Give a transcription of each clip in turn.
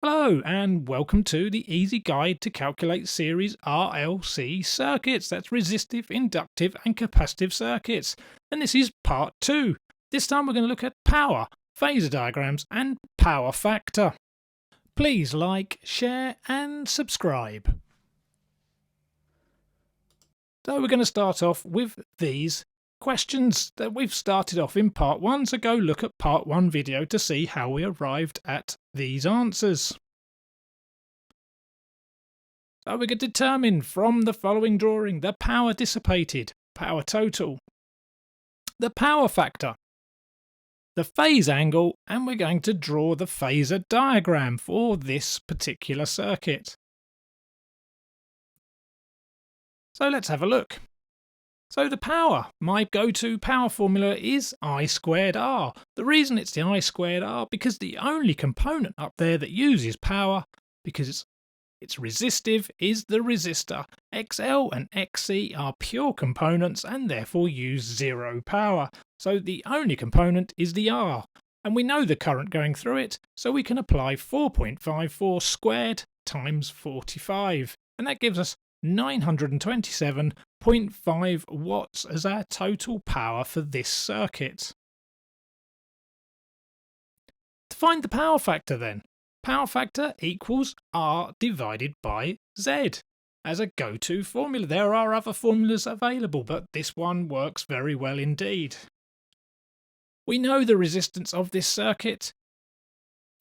Hello and welcome to the Easy Guide to Calculate Series RLC circuits. That's resistive, inductive and capacitive circuits. And this is part 2. This time we're going to look at power, phasor diagrams and power factor. Please like, share and subscribe. So we're going to start off with these questions that we've started off in part 1, so go look at part 1 video to see how we arrived at these answers. So we can determine from the following drawing the power dissipated, power total, the power factor, the phase angle, and we're going to draw the phasor diagram for this particular circuit. So let's have a look. So the power, my go-to power formula is I squared R. The reason it's the I squared R because the only component up there that uses power, because it's resistive, is the resistor. XL and XC are pure components and therefore use zero power. So the only component is the R. And we know the current going through it, so we can apply 4.54 squared times 45. And that gives us 927.5 watts as our total power for this circuit. To find the power factor then, power factor equals R divided by Z as a go-to formula. There are other formulas available, but this one works very well indeed. We know the resistance of this circuit.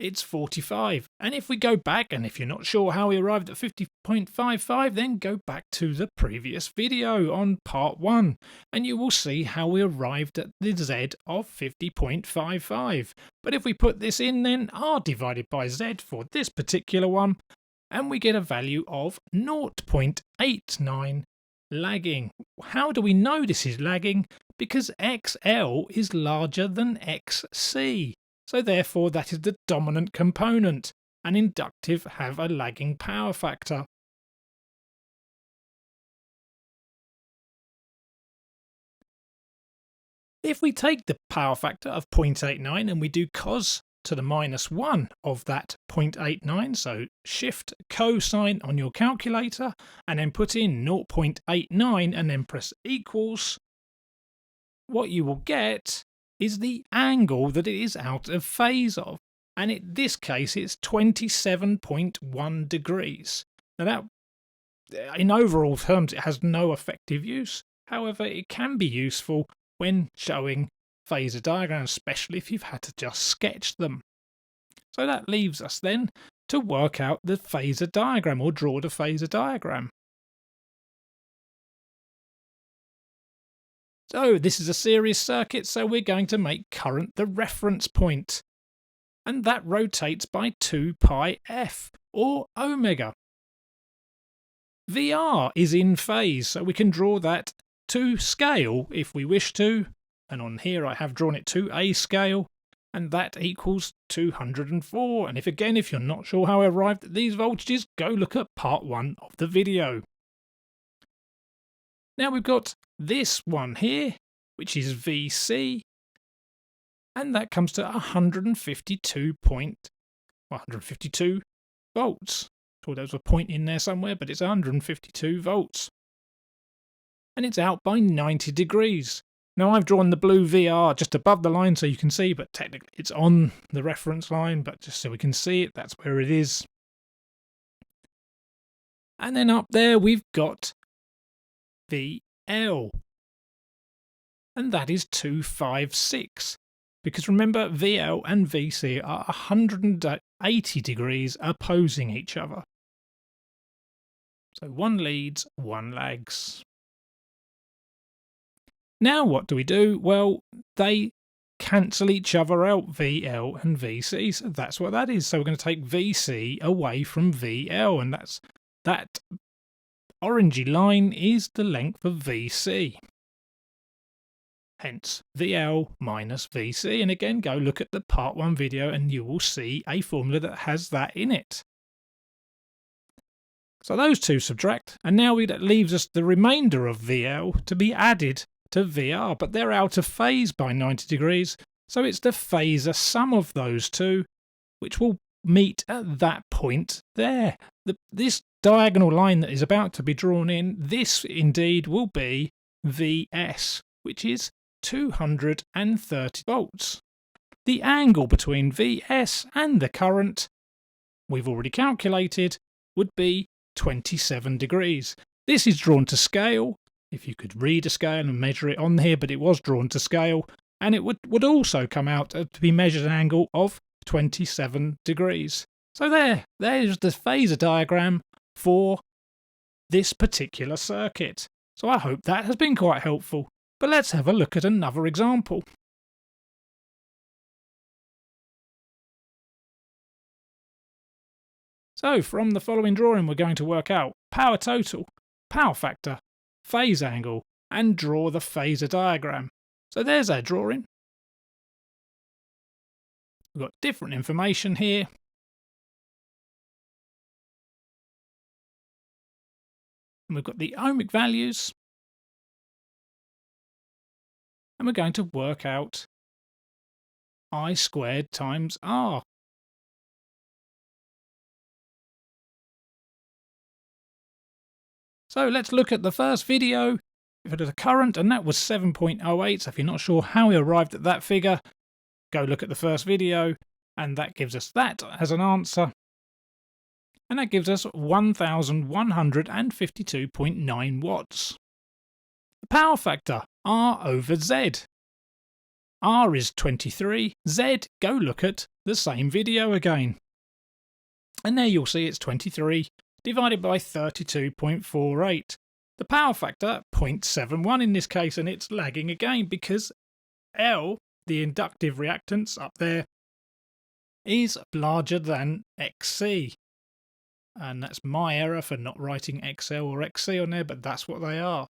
It's 45, and if we go back, and if you're not sure how we arrived at 50.55, then go back to the previous video on part 1 and you will see how we arrived at the Z of 50.55. But if we put this in, then R divided by Z for this particular one, and we get a value of 0.89 lagging. How do we know this is lagging? Because XL is larger than XC. So therefore that is the dominant component, and inductive have a lagging power factor. If we take the power factor of 0.89 and we do cos to the -1 of that 0.89, so shift cosine on your calculator and then put in 0.89 and then press equals, what you will get is the angle that it is out of phase of, and in this case it's 27.1 degrees. Now that, in overall terms, it has no effective use. However, it can be useful when showing phasor diagrams, especially if you've had to just sketch them. So that leaves us then to work out the phasor diagram, or draw the phasor diagram. So this is a series circuit, so we're going to make current the reference point. And that rotates by 2 pi f, or omega. VR is in phase, so we can draw that to scale if we wish to. And on here I have drawn it to a scale, and that equals 204. And if you're not sure how I arrived at these voltages, go look at part 1 of the video. Now we've got this one here, which is VC, and that comes to 152 volts. Thought there was a point in there somewhere, but it's 152 volts. And it's out by 90 degrees. Now I've drawn the blue VR just above the line so you can see, but technically it's on the reference line, but just so we can see it, that's where it is. And then up there we've got VL, and that is 256, because remember VL and VC are 180 degrees opposing each other. So one leads, one lags. Now what do we do? Well, they cancel each other out, VL and VC, so that's what that is. So we're going to take VC away from VL, and that orangey line is the length of VC. Hence VL minus VC. And again, go look at the part 1 video and you will see a formula that has that in it. So those two subtract, and now that leaves us the remainder of VL to be added to VR, but they're out of phase by 90 degrees, so it's the phasor sum of those two, which will meet at that point there. This diagonal line that is about to be drawn in, this indeed will be Vs, which is 230 volts. The angle between Vs and the current, we've already calculated, would be 27 degrees. This is drawn to scale, if you could read a scale and measure it on here, but it was drawn to scale, and it would also come out to be measured an angle of 27 degrees. So there's the phasor diagram for this particular circuit. So I hope that has been quite helpful. But let's have a look at another example. So from the following drawing we're going to work out power total, power factor, phase angle, and draw the phasor diagram. So there's our drawing. We've got different information here. And we've got the ohmic values. And we're going to work out I squared times R. So let's look at the first video. We've had a current, and that was 7.08. So if you're not sure how we arrived at that figure, go look at the first video, and that gives us that as an answer. And that gives us 1152.9 watts. The power factor, R over Z. R is 23, Z, go look at the same video again. And there you'll see it's 23 divided by 32.48. The power factor, 0.71 in this case, and it's lagging again because L, the inductive reactance up there, is larger than XC. And that's my error for not writing XL or XC on there, but that's what they are.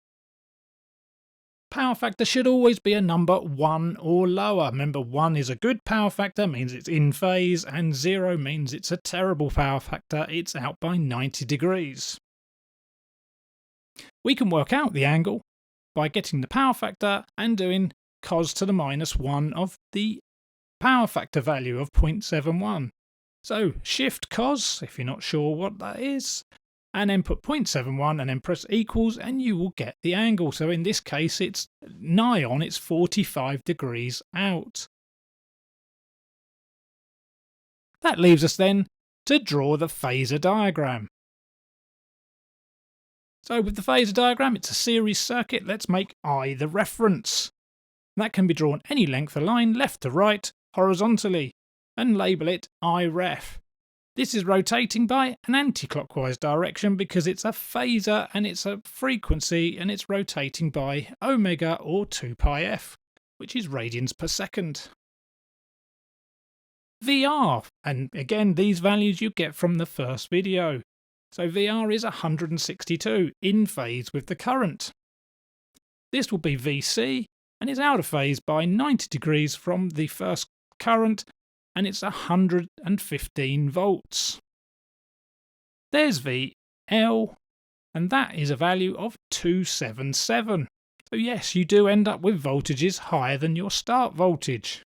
Power factor should always be a number 1 or lower. Remember, 1 is a good power factor, means it's in phase, and 0 means it's a terrible power factor, it's out by 90 degrees. We can work out the angle by getting the power factor and doing cos to the minus 1 of the power factor value of 0.71. So shift cos, if you're not sure what that is, and then put 0.71 and then press equals, and you will get the angle. So in this case, it's nigh on, it's 45 degrees out. That leaves us then to draw the phasor diagram. So with the phasor diagram, it's a series circuit. Let's make I the reference. That can be drawn any length of line, left to right, horizontally, and label it I ref. This is rotating by an anti-clockwise direction because it's a phasor and it's a frequency, and it's rotating by omega or 2 pi f, which is radians per second. VR, and again these values you get from the first video. So VR is 162 in phase with the current. This will be VC and is out of phase by 90 degrees from the first current, and it's 115 volts. There's VL, and that is a value of 277. So yes, you do end up with voltages higher than your start voltage.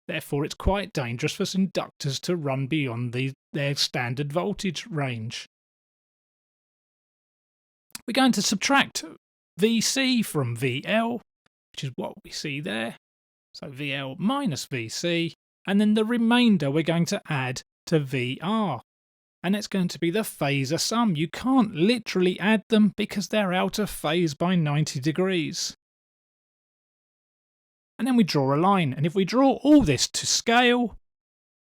Therefore, it's quite dangerous for inductors to run beyond their standard voltage range. We're going to subtract VC from VL, which is what we see there. So VL minus VC. And then the remainder we're going to add to VR. And it's going to be the phasor sum. You can't literally add them because they're out of phase by 90 degrees. And then we draw a line. And if we draw all this to scale,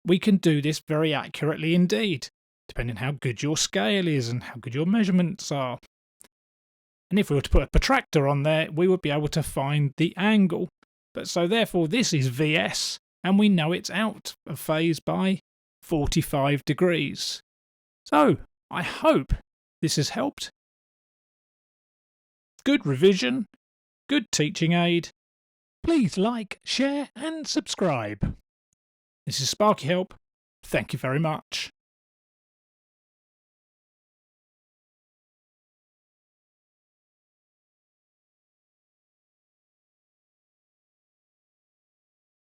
we can do this very accurately indeed, depending on how good your scale is and how good your measurements are. And if we were to put a protractor on there, we would be able to find the angle. But so therefore this is VS. And we know it's out of phase by 45 degrees. So, I hope this has helped. Good revision, good teaching aid. Please like, share and subscribe. This is Sparky Help. Thank you very much.